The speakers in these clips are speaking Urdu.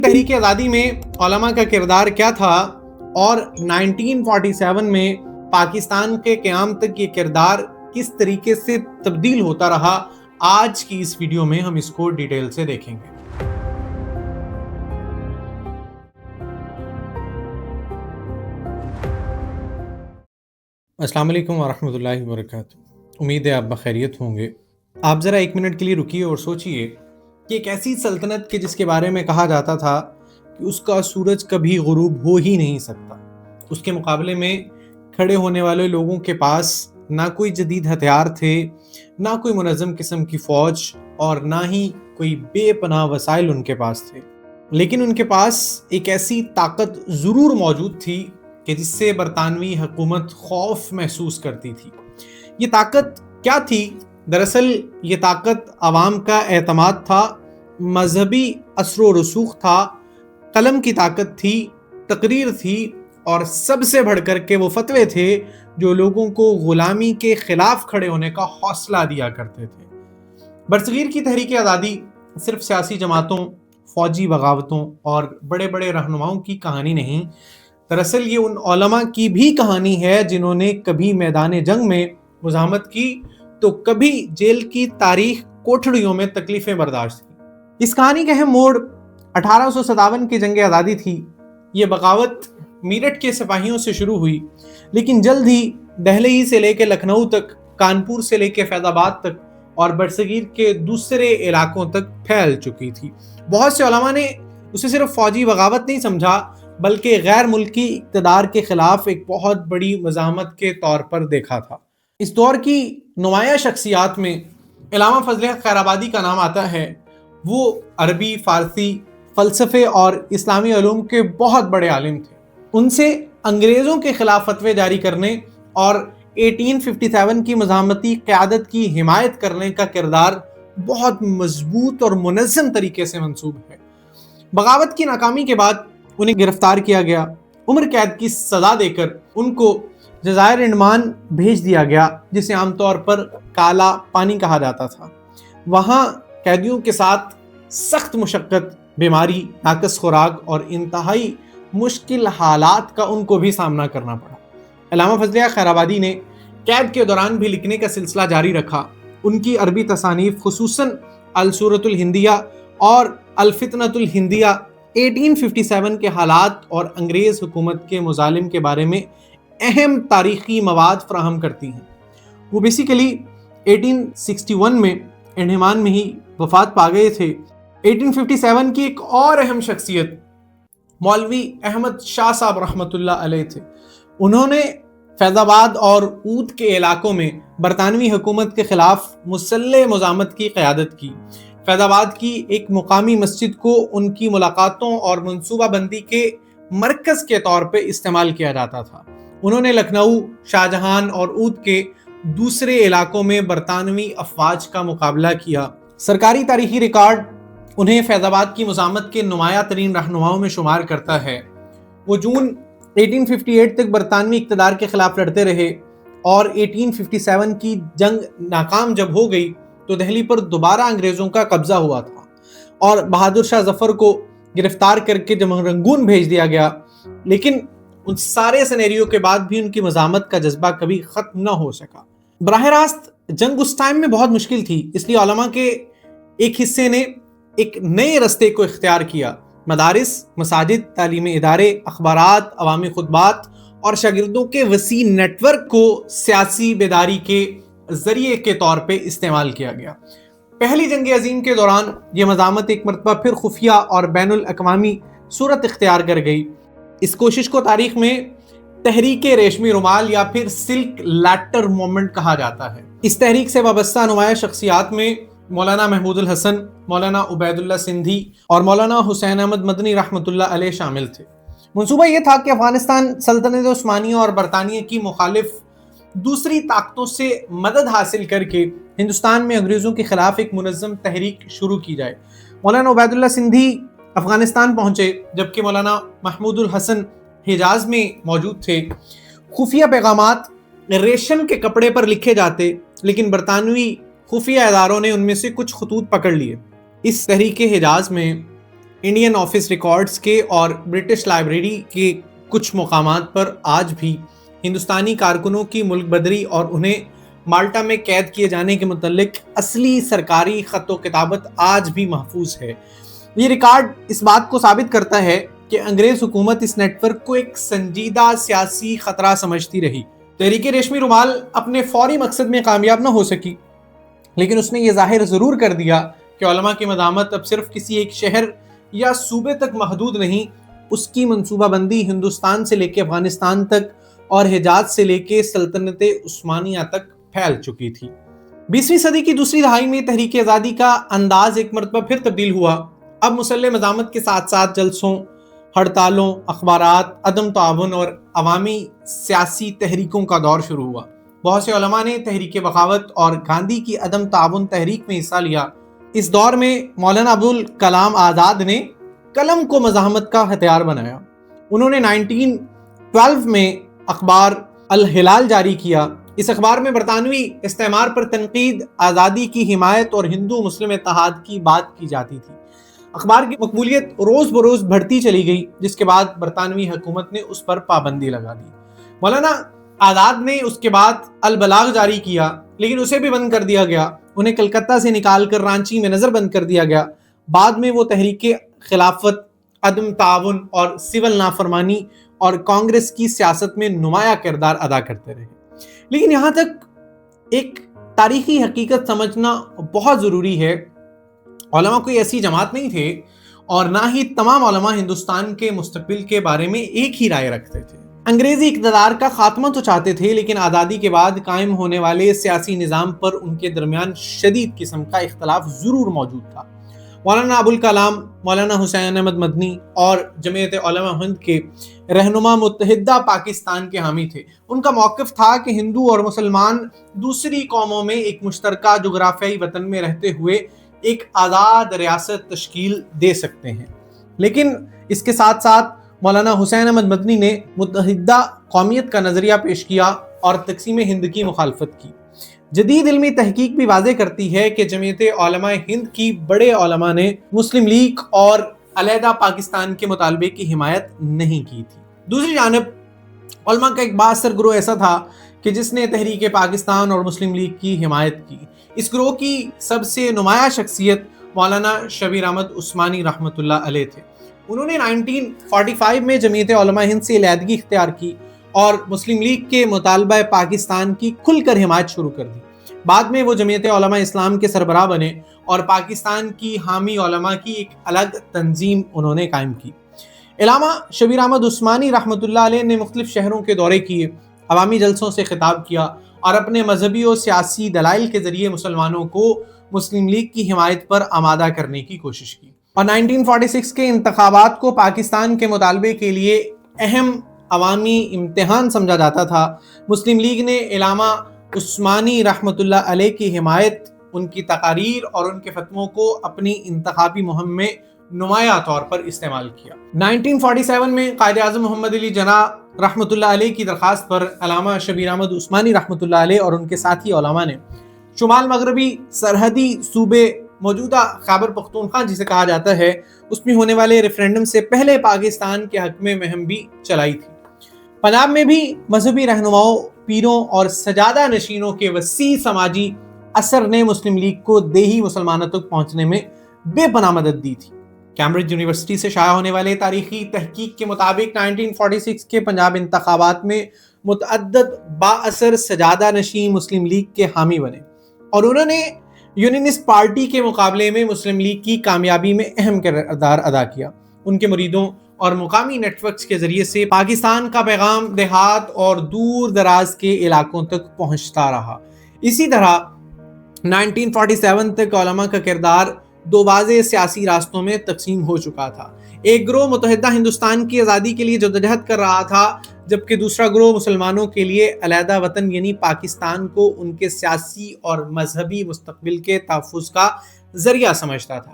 تحریک آزادی میں علماء کا کردار کیا تھا اور 1947 میں پاکستان کے قیام تک یہ کردار کس طریقے سے تبدیل ہوتا رہا، آج کی اس ویڈیو میں ہم اس کو ڈیٹیل سے دیکھیں گے۔ السلام علیکم ورحمۃ اللہ وبرکاتہ۔ امید ہے آپ بخیریت ہوں گے۔ آپ ذرا ایک منٹ کے لیے رکیے اور سوچئے کہ ایک ایسی سلطنت کے جس کے بارے میں کہا جاتا تھا کہ اس کا سورج کبھی غروب ہو ہی نہیں سکتا، اس کے مقابلے میں کھڑے ہونے والے لوگوں کے پاس نہ کوئی جدید ہتھیار تھے، نہ کوئی منظم قسم کی فوج اور نہ ہی کوئی بے پناہ وسائل ان کے پاس تھے، لیکن ان کے پاس ایک ایسی طاقت ضرور موجود تھی کہ جس سے برطانوی حکومت خوف محسوس کرتی تھی۔ یہ طاقت کیا تھی؟ دراصل یہ طاقت عوام کا اعتماد تھا، مذہبی اثر و رسوخ تھا، قلم کی طاقت تھی، تقریر تھی اور سب سے بڑھ کر کے وہ فتوے تھے جو لوگوں کو غلامی کے خلاف کھڑے ہونے کا حوصلہ دیا کرتے تھے۔ برصغیر کی تحریک آزادی صرف سیاسی جماعتوں، فوجی بغاوتوں اور بڑے بڑے رہنماؤں کی کہانی نہیں، دراصل یہ ان علماء کی بھی کہانی ہے جنہوں نے کبھی میدان جنگ میں مزاحمت کی تو کبھی جیل کی تاریخ کوٹھڑیوں میں تکلیفیں برداشت کی۔ اس کہانی کا اہم موڑ 1857 کی جنگ آزادی تھی۔ یہ بغاوت میرٹھ کے سپاہیوں سے شروع ہوئی، لیکن جلد ہی دہلی سے لے کے لکھنؤ تک، کانپور سے لے کے فیض آباد تک اور برصغیر کے دوسرے علاقوں تک پھیل چکی تھی۔ بہت سے علماء نے اسے صرف فوجی بغاوت نہیں سمجھا بلکہ غیر ملکی اقتدار کے خلاف ایک بہت بڑی مزاحمت کے طور پر دیکھا تھا۔ اس دور کی نمایاں شخصیات میں علامہ فضل حق خیرآبادی کا نام آتا ہے۔ وہ عربی، فارسی، فلسفے اور اسلامی علوم کے بہت بڑے عالم تھے۔ ان سے انگریزوں کے خلاف فتوے جاری کرنے اور 1857 کی مزاحمتی قیادت کی حمایت کرنے کا کردار بہت مضبوط اور منظم طریقے سے منسوب ہے۔ بغاوت کی ناکامی کے بعد انہیں گرفتار کیا گیا، عمر قید کی سزا دے کر ان کو جزائر انڈمان بھیج دیا گیا، جسے عام طور پر کالا پانی کہا جاتا تھا۔ وہاں قیدیوں کے ساتھ سخت مشقت، بیماری، ناقص خوراک اور انتہائی مشکل حالات کا ان کو بھی سامنا کرنا پڑا۔ علامہ فضل حق خیرآبادی نے قید کے دوران بھی لکھنے کا سلسلہ جاری رکھا۔ ان کی عربی تصانیف خصوصاً السورۃ الہندیہ اور الفتنۃ الہندیہ 1857 کے حالات اور انگریز حکومت کے مظالم کے بارے میں اہم تاریخی مواد فراہم کرتی ہیں۔ وہ بیسیکلی 1861 میں انڈمان میں ہی وفات پا گئے تھے۔ 1857 کی ایک اور اہم شخصیت مولوی احمد شاہ صاحب رحمۃ اللہ علیہ تھے۔ انہوں نے فیض آباد اور اود کے علاقوں میں برطانوی حکومت کے خلاف مسلح مزاحمت کی قیادت کی۔ فیض آباد کی ایک مقامی مسجد کو ان کی ملاقاتوں اور منصوبہ بندی کے مرکز کے طور پہ استعمال کیا جاتا تھا۔ انہوں نے لکھنؤ، شاہجہان اور اود کے دوسرے علاقوں میں برطانوی افواج کا مقابلہ کیا۔ سرکاری تاریخی ریکارڈ انہیں فیض آباد کی مزاحمت کے نمایاں ترین رہنماؤں میں شمار کرتا ہے۔ وہ جون 1858 تک برطانوی اقتدار کے خلاف لڑتے رہے اور 1857 کی جنگ ناکام جب ہو گئی تو دہلی پر دوبارہ انگریزوں کا قبضہ ہوا تھا اور بہادر شاہ ظفر کو گرفتار کر کے جمہوریہ رنگون بھیج دیا گیا، لیکن ان سارے سینیریو کے بعد بھی ان کی مزاحمت کا جذبہ کبھی ختم نہ ہو سکا۔ براہ راست جنگ اس ٹائم میں بہت مشکل تھی، اس لیے علماء کے ایک حصے نے ایک نئے رستے کو اختیار کیا۔ مدارس، مساجد، تعلیمی ادارے، اخبارات، عوامی خطبات اور شاگردوں کے وسیع نیٹ ورک کو سیاسی بیداری کے ذریعے کے طور پہ استعمال کیا گیا۔ پہلی جنگ عظیم کے دوران یہ مزاحمت ایک مرتبہ پھر خفیہ اور بین الاقوامی صورت اختیار کر گئی۔ اس کوشش کو تاریخ میں تحریک ریشمی رومال یا پھر سلک لیٹر موومنٹ کہا جاتا ہے۔ اس تحریک سے وابستہ نمایاں شخصیات میں مولانا محمود الحسن، مولانا عبید اللہ سندھی اور مولانا حسین احمد مدنی رحمۃ اللہ علیہ شامل تھے۔ منصوبہ یہ تھا کہ افغانستان سلطنت عثمانیہ اور برطانیہ کی مخالف دوسری طاقتوں سے مدد حاصل کر کے ہندوستان میں انگریزوں کے خلاف ایک منظم تحریک شروع کی جائے۔ مولانا عبید اللہ سندھی افغانستان پہنچے جبکہ مولانا محمود الحسن حجاز میں موجود تھے۔ خفیہ پیغامات ریشم کے کپڑے پر لکھے جاتے، لیکن برطانوی خفیہ اداروں نے ان میں سے کچھ خطوط پکڑ لیے۔ اس تحریک حجاز میں انڈین آفس ریکارڈز کے اور برٹش لائبریری کے کچھ مقامات پر آج بھی ہندوستانی کارکنوں کی ملک بدری اور انہیں مالٹا میں قید کیے جانے کے متعلق اصلی سرکاری خط و کتابت آج بھی محفوظ ہے۔ یہ ریکارڈ اس بات کو ثابت کرتا ہے کہ انگریز حکومت اس نیٹ ورک کو ایک سنجیدہ سیاسی خطرہ سمجھتی رہی۔ تحریک ریشمی رومال اپنے فوری مقصد میں کامیاب نہ ہو سکی، لیکن اس نے یہ ظاہر ضرور کر دیا کہ علماء کی مداحمت اب صرف کسی ایک شہر یا صوبے تک محدود نہیں، اس کی منصوبہ بندی ہندوستان سے لے کے افغانستان تک اور حجاز سے لے کے سلطنت عثمانیہ تک پھیل چکی تھی۔ 20ویں صدی کی دوسری دہائی میں تحریک آزادی کا انداز ایک مرتبہ پھر تبدیل ہوا۔ اب مسلح مزاحمت کے ساتھ ساتھ جلسوں، ہڑتالوں، اخبارات، عدم تعاون اور عوامی سیاسی تحریکوں کا دور شروع ہوا۔ بہت سے علماء نے تحریک بغاوت اور گاندھی کی عدم تعاون تحریک میں حصہ لیا۔ اس دور میں مولانا ابوالکلام آزاد نے قلم کو مزاحمت کا ہتھیار بنایا۔ انہوں نے 1912 میں اخبار الہلال جاری کیا۔ اس اخبار میں برطانوی استعمار پر تنقید، آزادی کی حمایت اور ہندو مسلم اتحاد کی بات کی جاتی تھی۔ اخبار کی مقبولیت روز بروز بڑھتی چلی گئی، جس کے بعد برطانوی حکومت نے اس پر پابندی لگا دی۔ مولانا آزاد نے اس کے بعد البلاغ جاری کیا، لیکن اسے بھی بند کر دیا گیا۔ انہیں کلکتہ سے نکال کر رانچی میں نظر بند کر دیا گیا۔ بعد میں وہ تحریک خلافت، عدم تعاون اور سول نافرمانی اور کانگریس کی سیاست میں نمایاں کردار ادا کرتے رہے۔ لیکن یہاں تک ایک تاریخی حقیقت سمجھنا بہت ضروری ہے۔ علماء کوئی ایسی جماعت نہیں تھے اور نہ ہی تمام علماء ہندوستان کے مستقبل کے بارے میں ایک ہی رائے رکھتے تھے۔ انگریزی اقتدار کا خاتمہ تو چاہتے تھے، لیکن آزادی کے بعد قائم ہونے والے سیاسی نظام پر ان کے درمیان شدید قسم کا اختلاف ضرور موجود تھا۔ مولانا ابوالکلام، مولانا حسین احمد مدنی اور جمعیت علماء ہند کے رہنما متحدہ پاکستان کے حامی تھے۔ ان کا موقف تھا کہ ہندو اور مسلمان دوسری قوموں میں ایک مشترکہ جغرافیائی وطن میں رہتے ہوئے ایک آزاد ریاست تشکیل دے سکتے ہیں۔ لیکن اس کے ساتھ ساتھ مولانا حسین احمد مدنی نے متحدہ قومیت کا نظریہ پیش کیا اور تقسیم ہند کی مخالفت کی۔ جدید علمی تحقیق بھی واضح کرتی ہے کہ جمعیت علماء ہند کی بڑے علماء نے مسلم لیگ اور علیحدہ پاکستان کے مطالبے کی حمایت نہیں کی تھی۔ دوسری جانب علماء کا ایک بااثر گروہ ایسا تھا کہ جس نے تحریک پاکستان اور مسلم لیگ کی حمایت کی۔ اس گروہ کی سب سے نمایاں شخصیت مولانا شبیر احمد عثمانی رحمۃ اللہ علیہ تھے۔ انہوں نے 1945 میں جمعیت علماء ہند سے علیحدگی اختیار کی اور مسلم لیگ کے مطالبہ پاکستان کی کھل کر حمایت شروع کر دی۔ بعد میں وہ جمعیت علماء اسلام کے سربراہ بنے اور پاکستان کی حامی علماء کی ایک الگ تنظیم انہوں نے قائم کی۔ علامہ شبیر احمد عثمانی رحمۃ اللہ علیہ نے مختلف شہروں کے دورے کیے، عوامی جلسوں سے خطاب کیا اور اپنے مذہبی و سیاسی دلائل کے ذریعے مسلمانوں کو مسلم لیگ کی حمایت پر آمادہ کرنے کی کوشش کی۔ اور 1946 کے انتخابات کو پاکستان کے مطالبے کے لیے اہم عوامی امتحان سمجھا جاتا تھا۔ مسلم لیگ نے علامہ عثمانی رحمۃ اللہ علیہ کی حمایت، ان کی تقاریر اور ان کے فتووں کو اپنی انتخابی مہم میں نمایاں طور پر استعمال کیا۔ 1947 میں قائد اعظم محمد علی جناح رحمۃ اللہ علیہ کی درخواست پر علامہ شبیر احمد عثمانی رحمۃ اللہ علیہ اور ان کے ساتھی علماء نے شمال مغربی سرحدی صوبے موجودہ خیبر پختونخوا جسے کہا جاتا ہے، اس میں ہونے والے ریفرینڈم سے پہلے پاکستان کے حق میں مہم بھی چلائی تھی۔ پنجاب میں بھی مذہبی رہنماؤں، پیروں اور سجادہ نشینوں کے وسیع سماجی اثر نے مسلم لیگ کو دیہی مسلمانوں تک پہنچنے میں بے پناہ مدد دی تھی۔ کیمبرج یونیورسٹی سے شائع ہونے والے تاریخی تحقیق کے مطابق 1946 کے پنجاب انتخابات میں متعدد بااثر سجادہ نشین مسلم لیگ کے حامی بنے اور انہوں نے یونینسٹ پارٹی کے مقابلے میں مسلم لیگ کی کامیابی میں اہم کردار ادا کیا۔ ان کے مریدوں اور مقامی نیٹ ورکس کے ذریعے سے پاکستان کا پیغام دیہات اور دور دراز کے علاقوں تک پہنچتا رہا۔ اسی طرح 1947 تک علماء کا کردار دو واضح سیاسی راستوں میں تقسیم ہو چکا تھا۔ ایک گروہ متحدہ ہندوستان کی آزادی کے لیے جدوجہد کر رہا تھا، جبکہ دوسرا گروہ مسلمانوں کے لیے علیحدہ وطن یعنی پاکستان کو ان کے سیاسی اور مذہبی مستقبل کے تحفظ کا ذریعہ سمجھتا تھا۔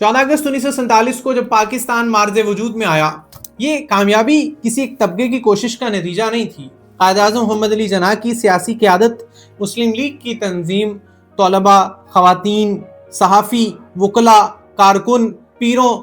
14 اگست 1947 کو جب پاکستان معرض وجود میں آیا، یہ کامیابی کسی ایک طبقے کی کوشش کا نتیجہ نہیں تھی۔ قائد اعظم محمد علی جناح کی سیاسی قیادت، مسلم لیگ کی تنظیم، طلباء، خواتین، صحافی، وکلاء، کارکن، پیروں